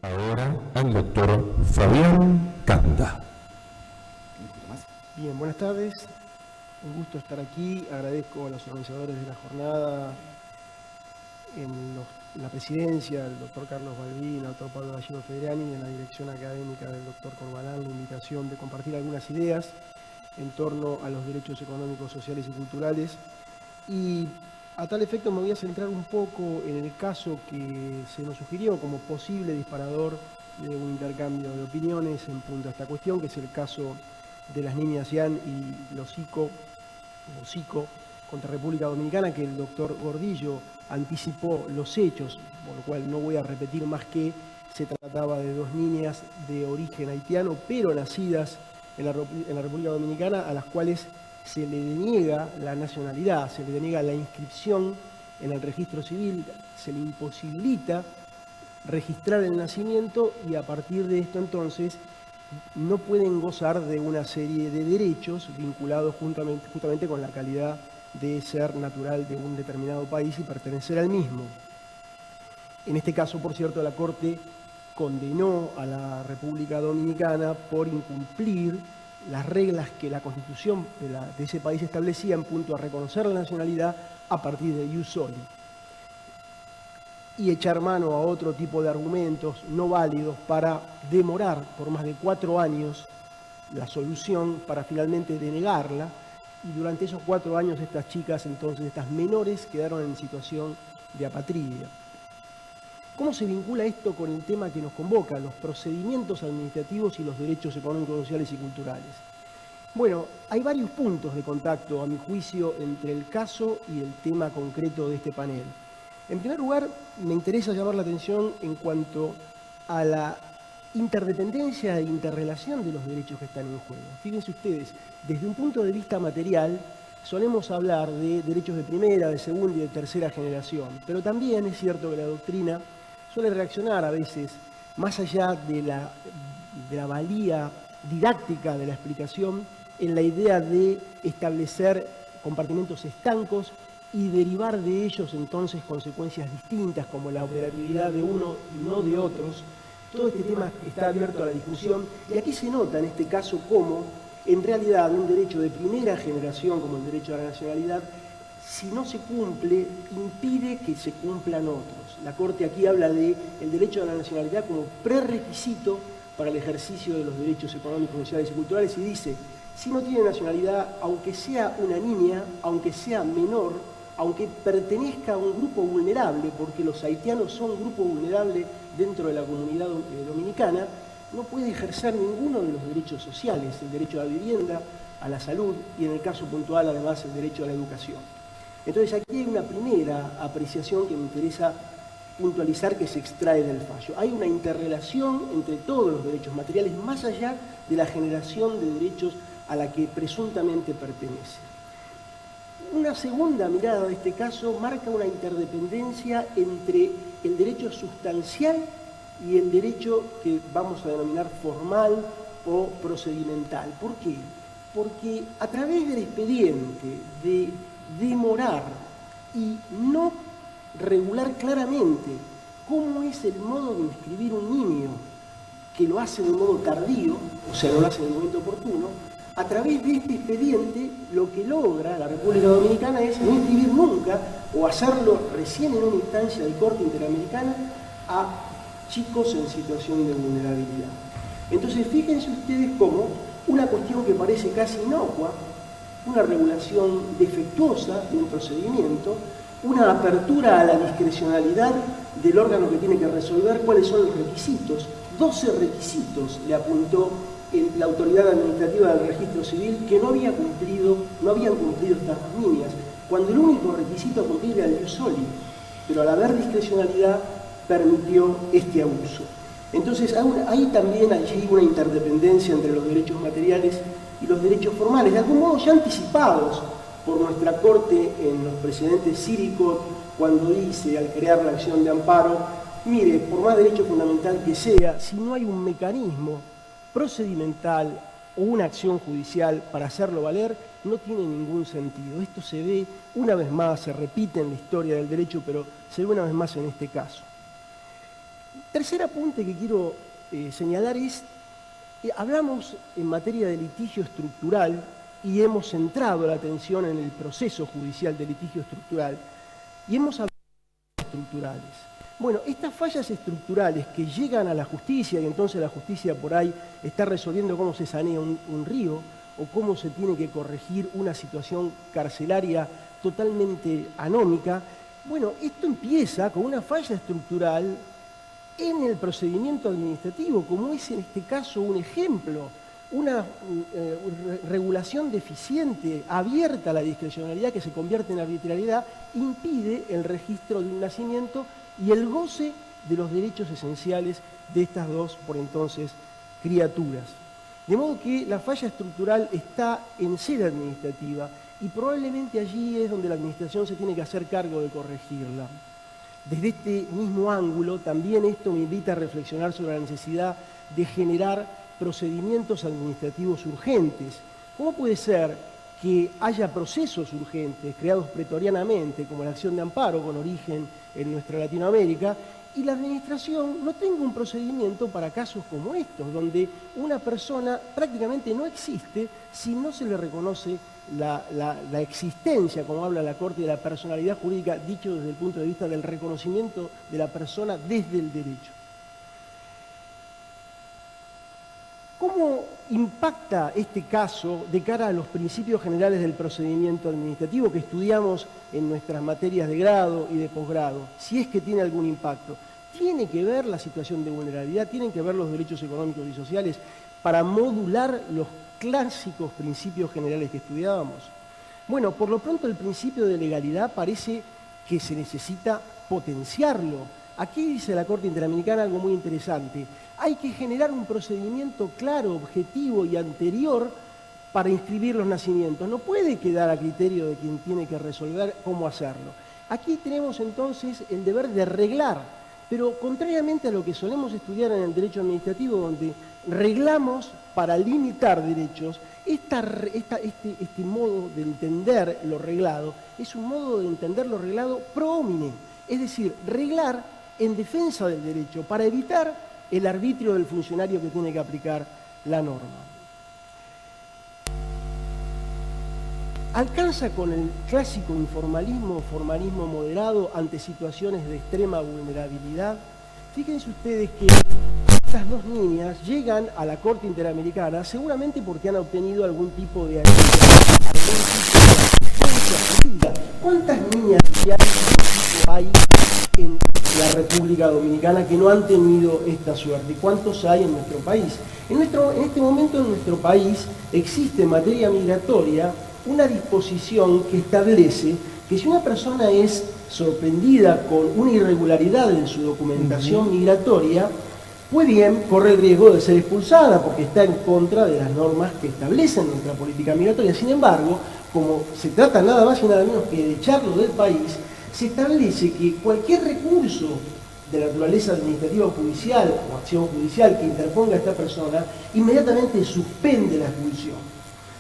Ahora al doctor Fabián Canda. Bien, buenas tardes. Un gusto estar aquí. Agradezco a los organizadores de la jornada, en la presidencia, el doctor Carlos Balbín, al doctor Pablo Gallego Federani, y en la dirección académica del doctor Corbalán, la invitación de compartir algunas ideas en torno a los derechos económicos, sociales y culturales. Y a tal efecto me voy a centrar un poco en el caso que se nos sugirió como posible disparador de un intercambio de opiniones en punto a esta cuestión, que es el caso de las niñas Yan y los SICO contra República Dominicana, que el doctor Gordillo anticipó los hechos, por lo cual no voy a repetir más que se trataba de dos niñas de origen haitiano, pero nacidas en la República Dominicana, a las cuales se le deniega la nacionalidad, se le deniega la inscripción en el registro civil, se le imposibilita registrar el nacimiento y a partir de esto entonces no pueden gozar de una serie de derechos vinculados justamente con la calidad de ser natural de un determinado país y pertenecer al mismo. En este caso, por cierto, la Corte condenó a la República Dominicana por incumplir las reglas que la Constitución de ese país establecía en punto a reconocer la nacionalidad a partir de ius soli, y echar mano a otro tipo de argumentos no válidos para demorar por más de 4 años la solución para finalmente denegarla, y durante esos 4 años estas chicas, entonces estas menores, quedaron en situación de apatridia. ¿Cómo se vincula esto con el tema que nos convoca, los procedimientos administrativos y los derechos económicos, sociales y culturales? Bueno, hay varios puntos de contacto, a mi juicio, entre el caso y el tema concreto de este panel. En primer lugar, me interesa llamar la atención en cuanto a la interdependencia e interrelación de los derechos que están en juego. Fíjense ustedes, desde un punto de vista material, solemos hablar de derechos de primera, de segunda y de tercera generación, pero también es cierto que la doctrina suele reaccionar a veces, más allá de la valía didáctica de la explicación, en la idea de establecer compartimentos estancos y derivar de ellos entonces consecuencias distintas como la operatividad de uno y no de otros. Todo este tema está abierto a la discusión y aquí se nota en este caso cómo en realidad un derecho de primera generación como el derecho a la nacionalidad, si no se cumple, impide que se cumplan otros. La Corte aquí habla del derecho a la nacionalidad como prerequisito para el ejercicio de los derechos económicos, sociales y culturales y dice, si no tiene nacionalidad, aunque sea una niña, aunque sea menor, aunque pertenezca a un grupo vulnerable, porque los haitianos son un grupo vulnerable dentro de la comunidad dominicana, no puede ejercer ninguno de los derechos sociales, el derecho a la vivienda, a la salud y en el caso puntual además el derecho a la educación. Entonces aquí hay una primera apreciación que me interesa puntualizar que se extrae del fallo. Hay una interrelación entre todos los derechos materiales más allá de la generación de derechos a la que presuntamente pertenece. Una segunda mirada de este caso marca una interdependencia entre el derecho sustancial y el derecho que vamos a denominar formal o procedimental. ¿Por qué? Porque a través del expediente de demorar y no regular claramente cómo es el modo de inscribir un niño, que lo hace de un modo tardío, o sea, no lo hace en el momento oportuno, a través de este expediente lo que logra la República Dominicana es no inscribir nunca o hacerlo recién en una instancia de Corte Interamericana a chicos en situación de vulnerabilidad. Entonces fíjense ustedes cómo una cuestión que parece casi inocua, una regulación defectuosa de un procedimiento, una apertura a la discrecionalidad del órgano que tiene que resolver cuáles son los requisitos. 12 requisitos le apuntó la autoridad administrativa del registro civil que no habían cumplido estas niñas, cuando el único requisito a cumplir era el ius soli, pero al haber discrecionalidad permitió este abuso. Entonces hay también allí una interdependencia entre los derechos materiales y los derechos formales, de algún modo ya anticipados por nuestra Corte en los precedentes Sirico, cuando dice, al crear la acción de amparo, mire, por más derecho fundamental que sea, si no hay un mecanismo procedimental o una acción judicial para hacerlo valer, no tiene ningún sentido. Esto se ve una vez más, se repite en la historia del derecho, pero se ve una vez más en este caso. Tercer apunte que quiero señalar es, hablamos en materia de litigio estructural y hemos centrado la atención en el proceso judicial de litigio estructural y hemos hablado de fallas estructurales. Bueno, estas fallas estructurales que llegan a la justicia y entonces la justicia por ahí está resolviendo cómo se sanea un río o cómo se tiene que corregir una situación carcelaria totalmente anómica. Bueno, esto empieza con una falla estructural en el procedimiento administrativo, como es en este caso un ejemplo, una regulación deficiente, abierta a la discrecionalidad que se convierte en arbitrariedad, impide el registro de un nacimiento y el goce de los derechos esenciales de estas dos, por entonces, criaturas. De modo que la falla estructural está en sede administrativa y probablemente allí es donde la administración se tiene que hacer cargo de corregirla. Desde este mismo ángulo, también esto me invita a reflexionar sobre la necesidad de generar procedimientos administrativos urgentes. ¿Cómo puede ser que haya procesos urgentes creados pretorianamente, como la acción de amparo con origen en nuestra Latinoamérica, y la administración no tenga un procedimiento para casos como estos, donde una persona prácticamente no existe si no se le reconoce la existencia, como habla la Corte, de la personalidad jurídica, dicho desde el punto de vista del reconocimiento de la persona desde el derecho? ¿Cómo impacta este caso de cara a los principios generales del procedimiento administrativo que estudiamos en nuestras materias de grado y de posgrado? Si es que tiene algún impacto. ¿Tiene que ver la situación de vulnerabilidad? ¿Tienen que ver los derechos económicos y sociales para modular los clásicos principios generales que estudiábamos? Bueno, por lo pronto el principio de legalidad parece que se necesita potenciarlo. Aquí dice la Corte Interamericana algo muy interesante. Hay que generar un procedimiento claro, objetivo y anterior para inscribir los nacimientos. No puede quedar a criterio de quien tiene que resolver cómo hacerlo. Aquí tenemos entonces el deber de reglar, pero contrariamente a lo que solemos estudiar en el derecho administrativo, donde reglamos para limitar derechos, este modo de entender lo reglado es un modo de entender lo reglado pro homine, es decir, reglar en defensa del derecho para evitar el arbitrio del funcionario que tiene que aplicar la norma. Alcanza con el clásico informalismo o formalismo moderado ante situaciones de extrema vulnerabilidad. Fíjense ustedes que estas dos niñas llegan a la Corte Interamericana seguramente porque han obtenido algún tipo de asistencia. ¿Cuántas niñas hay en la República Dominicana que no han tenido esta suerte? ¿Cuántos hay en nuestro país? En este momento en nuestro país existe en materia migratoria una disposición que establece que si una persona es sorprendida con una irregularidad en su documentación migratoria, puede bien corre el riesgo de ser expulsada porque está en contra de las normas que establecen nuestra política migratoria. Sin embargo, como se trata nada más y nada menos que de echarlo del país, se establece que cualquier recurso de naturaleza administrativa o judicial o acción judicial que interponga a esta persona, inmediatamente suspende la expulsión.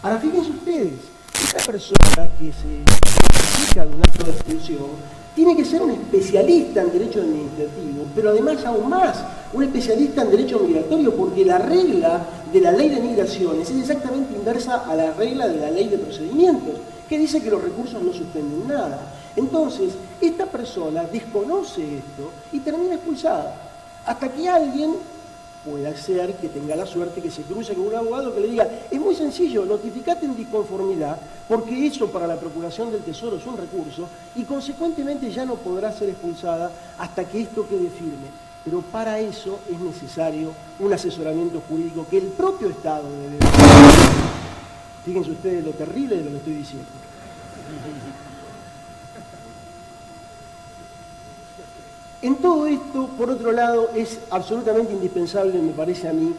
Ahora, fíjense ustedes, esta persona que se notifica de un acto de expulsión tiene que ser un especialista en derecho administrativo, pero además aún más, un especialista en derecho migratorio, porque la regla de la ley de migraciones es exactamente inversa a la regla de la ley de procedimientos, que dice que los recursos no suspenden nada. Entonces, esta persona desconoce esto y termina expulsada, hasta que alguien puede ser que tenga la suerte que se cruce con un abogado que le diga, es muy sencillo, notificate en disconformidad, porque eso para la Procuración del Tesoro es un recurso, y consecuentemente ya no podrá ser expulsada hasta que esto quede firme. Pero para eso es necesario un asesoramiento jurídico que el propio Estado debe dar. Fíjense ustedes lo terrible de lo que estoy diciendo. En todo esto, por otro lado, es absolutamente indispensable, me parece a mí,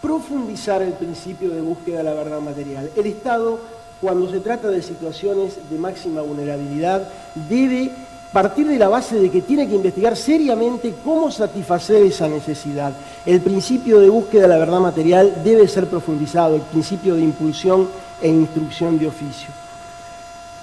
profundizar el principio de búsqueda de la verdad material. El Estado, cuando se trata de situaciones de máxima vulnerabilidad, debe partir de la base de que tiene que investigar seriamente cómo satisfacer esa necesidad. El principio de búsqueda de la verdad material debe ser profundizado, el principio de impulsión e instrucción de oficio.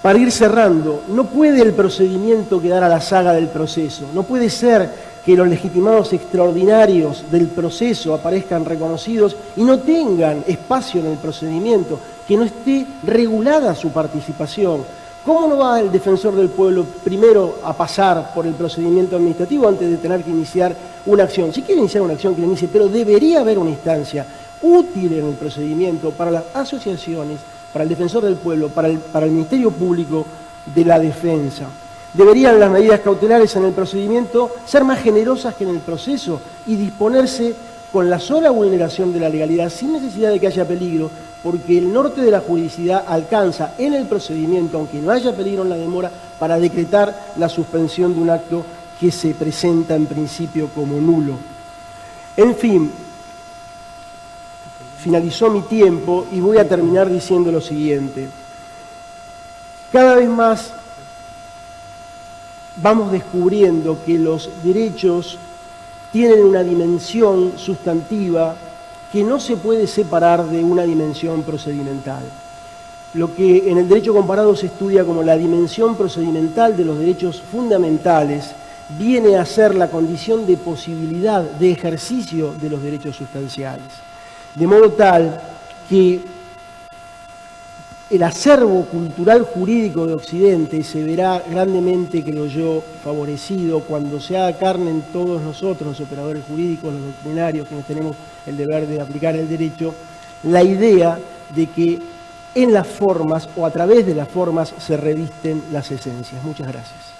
Para ir cerrando, no puede el procedimiento quedar a la saga del proceso, no puede ser que los legitimados extraordinarios del proceso aparezcan reconocidos y no tengan espacio en el procedimiento, que no esté regulada su participación. ¿Cómo no va el defensor del pueblo primero a pasar por el procedimiento administrativo antes de tener que iniciar una acción? Si quiere iniciar una acción, que la inicie, pero debería haber una instancia útil en el procedimiento para las asociaciones, para el defensor del pueblo, para el Ministerio Público de la Defensa. Deberían las medidas cautelares en el procedimiento ser más generosas que en el proceso y disponerse con la sola vulneración de la legalidad, sin necesidad de que haya peligro, porque el norte de la juridicidad alcanza en el procedimiento, aunque no haya peligro en la demora, para decretar la suspensión de un acto que se presenta en principio como nulo. En fin, finalizó mi tiempo y voy a terminar diciendo lo siguiente. Cada vez más vamos descubriendo que los derechos tienen una dimensión sustantiva que no se puede separar de una dimensión procedimental. Lo que en el derecho comparado se estudia como la dimensión procedimental de los derechos fundamentales viene a ser la condición de posibilidad de ejercicio de los derechos sustanciales. De modo tal que el acervo cultural jurídico de Occidente se verá grandemente, creo yo, favorecido cuando se haga carne en todos nosotros, los operadores jurídicos, los doctrinarios, quienes tenemos el deber de aplicar el derecho, la idea de que en las formas o a través de las formas se revisten las esencias. Muchas gracias.